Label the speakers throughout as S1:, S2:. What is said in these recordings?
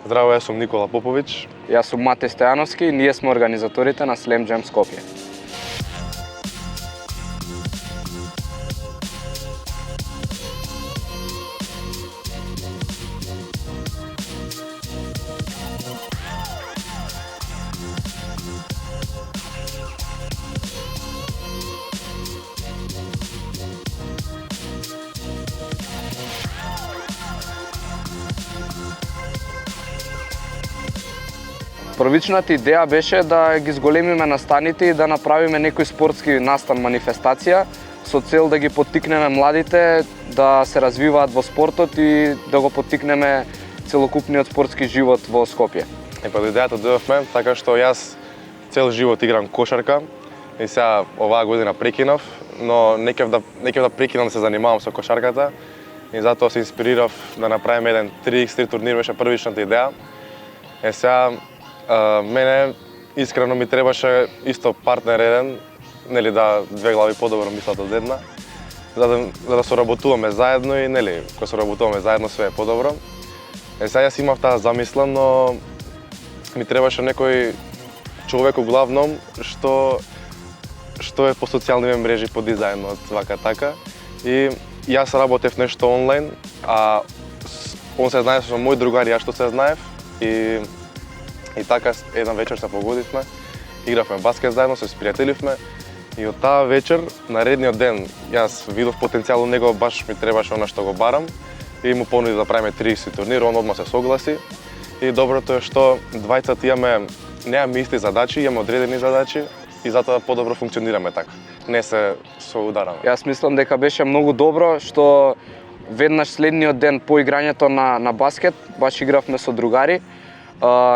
S1: Здраво, јас сум Никола Поповиќ.
S2: Јас сум Мате Стојановски и ние сме организаторите на Slam Jam Скопје. Првичната идеја беше да ги зголемиме настаните и да направиме некој спортски настан манифестација со цел да ги поттикнеме младите да се развиваат во спортот и да го поттикнеме целокупниот спортски живот во Скопје.
S1: Па до идејата дојдовме така што јас цел живот играм кошарка и сега оваа година прекинав, но не ќе да прекинам да се занимавам со кошарката и затоа се инспирирав да направиме еден 3x3 турнир, беше првичната идеја. Сега мене искрено ми требаше исто партнер еден, нели да две глави подобро мислат од една, за да соработуваме заедно и нели кога соработуваме заедно све е подобро. Сега јас имав таа замисла, но ми требаше некој човек углавном што е по социјални мрежи, по дизајн од вака така. И јас работев нешто онлайн, а он се знае со мој другари, јас што се знаев и така еден вечер се погодивме, игравме баскет заедно, се спријателивме и од таа вечер, наредниот ден, јас видов потенцијал у него, баш ми требаше она што го барам и му понуди да правиме 30 турнир, он одма се согласи и доброто е што двајцата немаме исти задачи, имаме одредени задачи и затоа подобро функционираме така. Не се соудараме.
S2: Јас мислам дека беше многу добро што веднаш следниот ден по играњето на баскет, баш игравме со другари,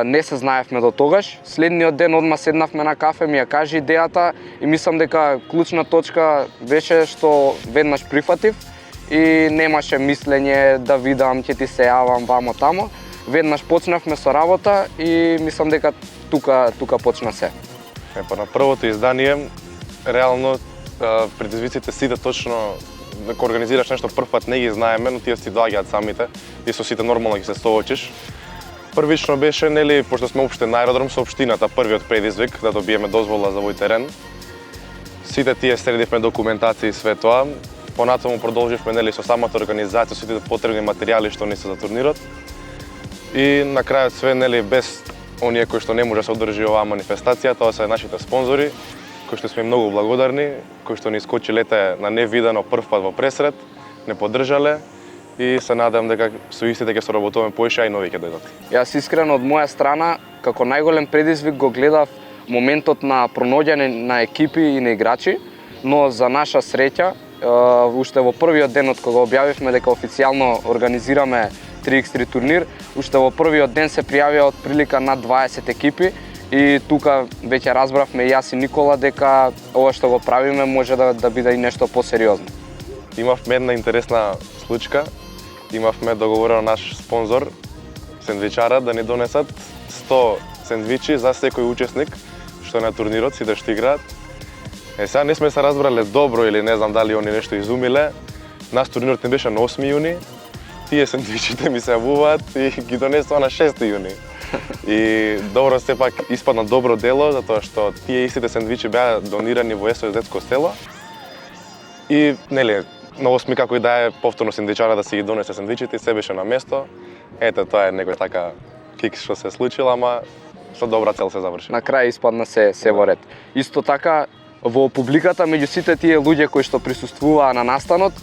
S2: не се знаевме до тогаш. Следниот ден одма седнавме на кафе, ми ја кажи идејата и мислам дека клучна точка беше што веднаш прифатив и немаше мислење да видам, ќе ти се јавам вамо тамо. Веднаш почнавме со работа и мислам дека тука почна се.
S1: Па на првото издание реално предизвиците сите точно кога организираш нешто прв пат не ги знаеме, но тие си доаѓаат самите и со сите нормално ги се соочиш. Првично беше, нели, пошто сме општен аеродром со општината, првиот предизвик да добиеме дозвола за овој терен. Сите тие средивме документација и све тоа. Понатаму продолживме, нели, со самата организација, со сите потребни материјали што ни се за турнирот. И на крајот све, нели, без оние кои што не може да се одржи оваа манифестација, тоа се нашите спонзори, кои што сме многу благодарни, кои што ни искочи лете на невидено прв пат во пресрет, не поддржале. И се надам дека со истите ќе соработуваме поише, а и нови ќе дојдат.
S2: Јас искрено од моја страна, како најголем предизвик го гледав моментот на пронаоѓање на екипи и на играчи, но за наша среќа, уште во првиот ден од кога објавивме дека официјално организираме 3x3 турнир, уште во првиот ден се пријавија отприлика над 20 екипи и тука веќе разбравме јас и Никола дека ова што го правиме може да биде и нешто посериозно.
S1: Имавме една интересна случка. Имавме договорено наш спонзор, сендвичара, да ни донесат 100 сендвичи за секој учесник што е на турнирот, сите што играат. Сега не сме се разбрале добро или не знам дали они нешто изумиле. Нас турнирот не беше на 8 јуни, тие сендвичите ми се јавуваат и ги донесува на 6 јуни. И добро сепак испадна добро дело, затоа што тие истите сендвичи беа донирани во СОС детско село. И нели на 8 како и да е повторно сендвичара да си ги донесе сендвичите, се беше на место. Ете, тоа е некој така кик што се случила, ама со добра цел се заврши.
S2: На крај испадна се во ред. Исто така, во публиката меѓу сите тие луѓе кои што присуствуваа на настанот,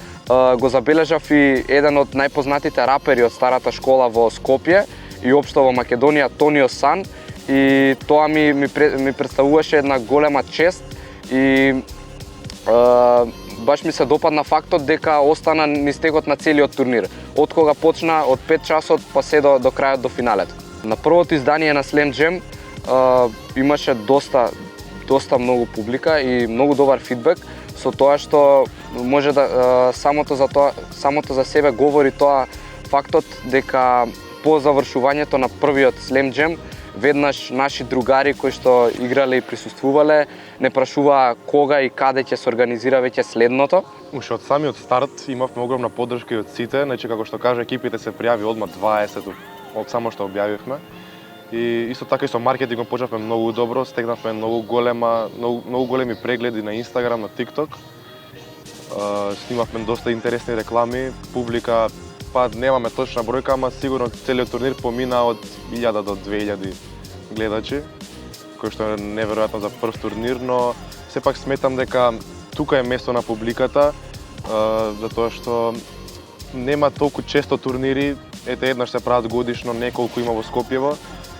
S2: го забележав и еден од најпознатите рапери од старата школа во Скопје и општо во Македонија, Тонио Сан, и тоа ми представуваше една голема чест и баш ми се допадна фактот дека остана низ текот на целиот турнир. Од кога почна, од 5 часот па се до крајот, до финалето. На првото издание на Slam Jam имаше доста многу публика и многу добар фидбек, со тоа што може да самото за себе говори тоа фактот дека по завршувањето на првиот Slam Jam веднаш наши другари кои што играле и присуствувале не прашуваа кога и каде ќе се организира веќе следното.
S1: Уште од самиот старт имавме огромна поддршка и од сите, значи како што кажа екипите се пријави одма 20 од само што објавивме. И исто така и со маркетингот почнавме многу добро, стегнавме многу големи прегледи на Инстаграм, на TikTok. Снимавме доста интересни реклами, публика, па немаме точна бројка, ама сигурно целиот турнир помина од 1000 до 2000 гледачи, кој што е неверојатно за прв турнир, но сепак сметам дека тука е место на публиката, затоа што нема толку често турнири, ете еднаш се прават годишно, неколку има во Скопјево,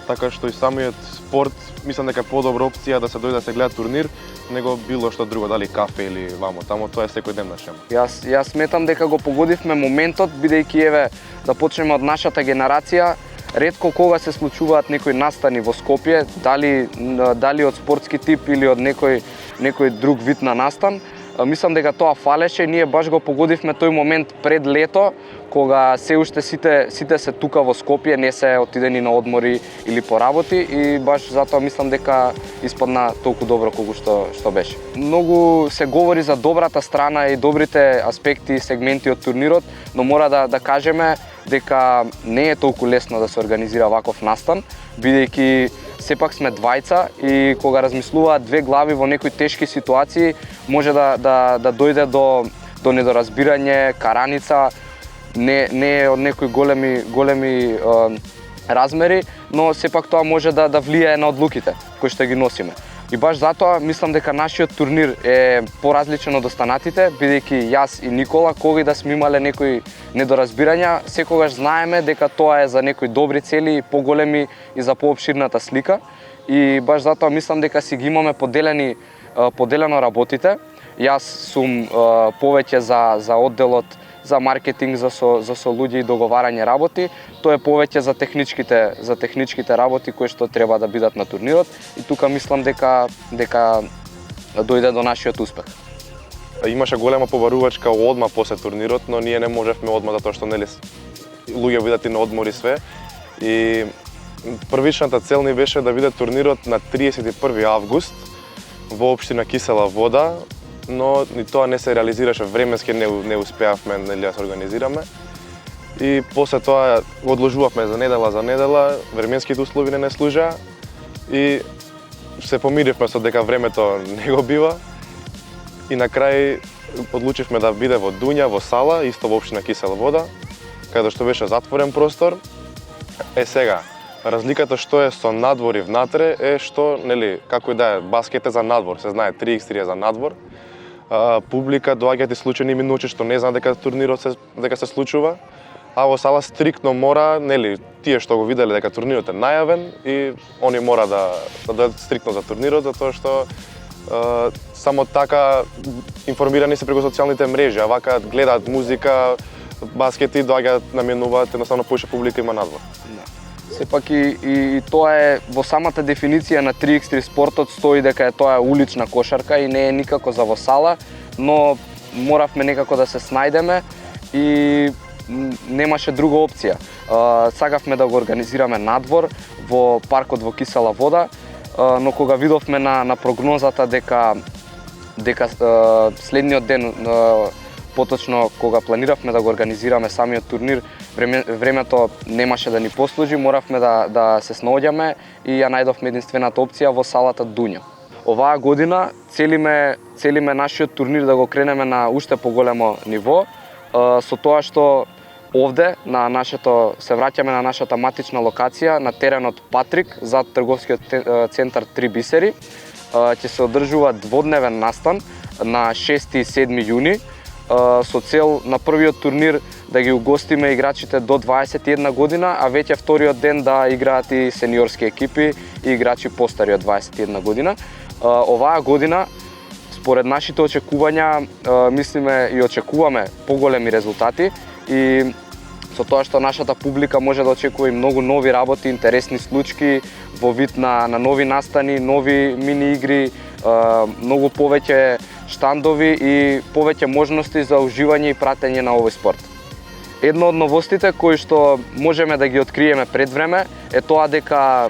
S1: така што и самиот спорт мислам дека е подобра опција да се дојде да се гледа турнир, него било што друго, дали кафе или вамо тамо, тоа е секојдневна шема.
S2: Јас сметам дека го погодивме моментот, бидејќи еве да почнеме од нашата генерација, ретко кога се случуваат некои настани во Скопје, дали од спортски тип или од некој друг вид на настан. Мислам дека тоа фалеше, ние баш го погодивме тој момент пред лето, кога се уште сите се тука во Скопје, не се отидени на одмори или по работи и баш затоа мислам дека испадна толку добро колку што беше. Многу се говори за добрата страна и добрите аспекти и сегменти од турнирот, но мора да кажеме дека не е толку лесно да се организира ваков настан, бидејќи сепак сме двајца и кога размислуваат две глави во некои тешки ситуации, може да дојде до недоразбирање, караница, не е од некои големи размери, но сепак тоа може да влијае на одлуките кои што ги носиме. И баш затоа мислам дека нашиот турнир е поразличен од останатите, бидејќи јас и Никола, кога и да сме имале некои недоразбирања, секогаш знаеме дека тоа е за некои добри цели, поголеми и за поопширната слика. И баш затоа мислам дека си ги имаме поделено работите. Јас сум повеќе за одделот за маркетинг, за со луѓе и договарање работи, тоа е повеќе за техничките работи кои што треба да бидат на турнирот и тука мислам дека дојде до нашиот успех.
S1: Имаше голема побарувачка одма после турнирот, но ние не можевме одма затоа што нели луѓе бидат и на одмори све. И првичната цел ни беше да биде турнирот на 31 август во општина Кисела Вода, но ни тоа не се реализираше, временски не успеавме нели да се организираме. И после тоа го одложувавме за недела, временските услови не служаа и се помиривме со дека времето не го бива. И на крај одлучивме да биде во Дунја, во сала, исто во општина Кисела Вода, каде што беше затворен простор. Сега, разликата што е со надвор и внатре е што, нели, како и да е, баскет е за надвор, се знае 3x3 е за надвор. Публика доаѓаат и случајни минути што не знаат дека турнирот се случува, а во сала стриктно мора, нели, тие што го виделе дека турнирот е најавен и они мора да дојдат стриктно за турнирот, затоа што само така информирани се преку социјалните мрежи, а вака гледаат музика, баскети, доаѓаат, наменуваат, едноставно поише публика има надвор.
S2: Сепак и тоа е во самата дефиниција на 3x3 спортот стои дека е тоа улична кошарка и не е никако за во сала, но моравме некако да се снајдеме и немаше друга опција. Сакавме да го организираме надвор во паркот во Кисела Вода, но кога видовме на прогнозата дека следниот ден, поточно кога планиравме да го организираме самиот турнир, времето немаше да ни послужи, моравме да се снаоѓаме и ја најдовме единствената опција во салата Дунја. Оваа година целиме нашиот турнир да го кренеме на уште поголемо ниво, со тоа што овде се враќаме на нашата матична локација на теренот Патрик зад трговскиот центар Три бисери. Ќе се одржува дводневен настан на 6 и 7 јуни со цел на првиот турнир да ги угостиме играчите до 21 година, а веќе вториот ден да играат и сениорски екипи и играчи постари од 21 година. Оваа година, според нашите очекувања, мислиме и очекуваме поголеми резултати и со тоа што нашата публика може да очекува и многу нови работи, интересни случки во вид на нови настани, нови мини игри, многу повеќе штандови и повеќе можности за уживање и пратење на овој спорт. Едно од новостите кои што можеме да ги откриеме пред време е тоа дека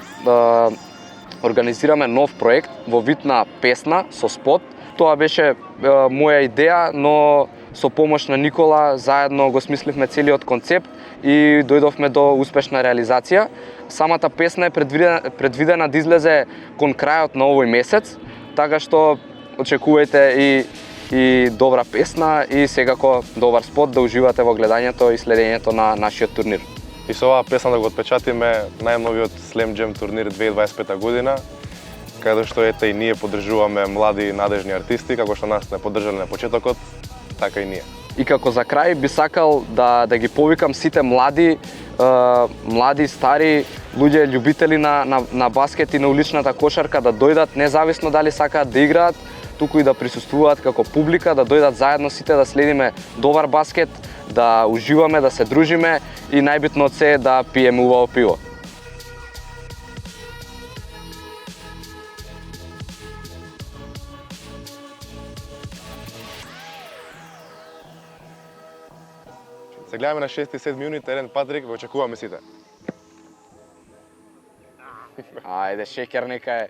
S2: организираме нов проект во вид на песна со спот. Тоа беше моја идеја, но со помош на Никола заедно го смисливме целиот концепт и дојдовме до успешна реализација. Самата песна е предвидена да излезе кон крајот на овој месец, така што очекувајте и добра песна и секако добар спот да уживате во гледањето и следењето на нашиот турнир.
S1: И со оваа песна да го отпечатиме најновиот Slam Jam турнир 2025 година, каде што ете и ние поддржуваме млади и надежни артисти, како што нас не поддржале на почетокот, така и ние.
S2: И како за крај би сакал да ги повикам сите млади, стари луѓе, љубители на баскет и на уличната кошарка да дојдат, независно дали сакаат да играат, туку и да присуствуваат како публика, да дојдат заедно сите да следиме добар баскет, да уживаме, да се дружиме и најбитно од се да пиеме убаво пиво.
S1: Се гледаме на 6 и 7 јуни, терен Патрик, ве очекуваме сите.
S2: Ајде, шекер нека е.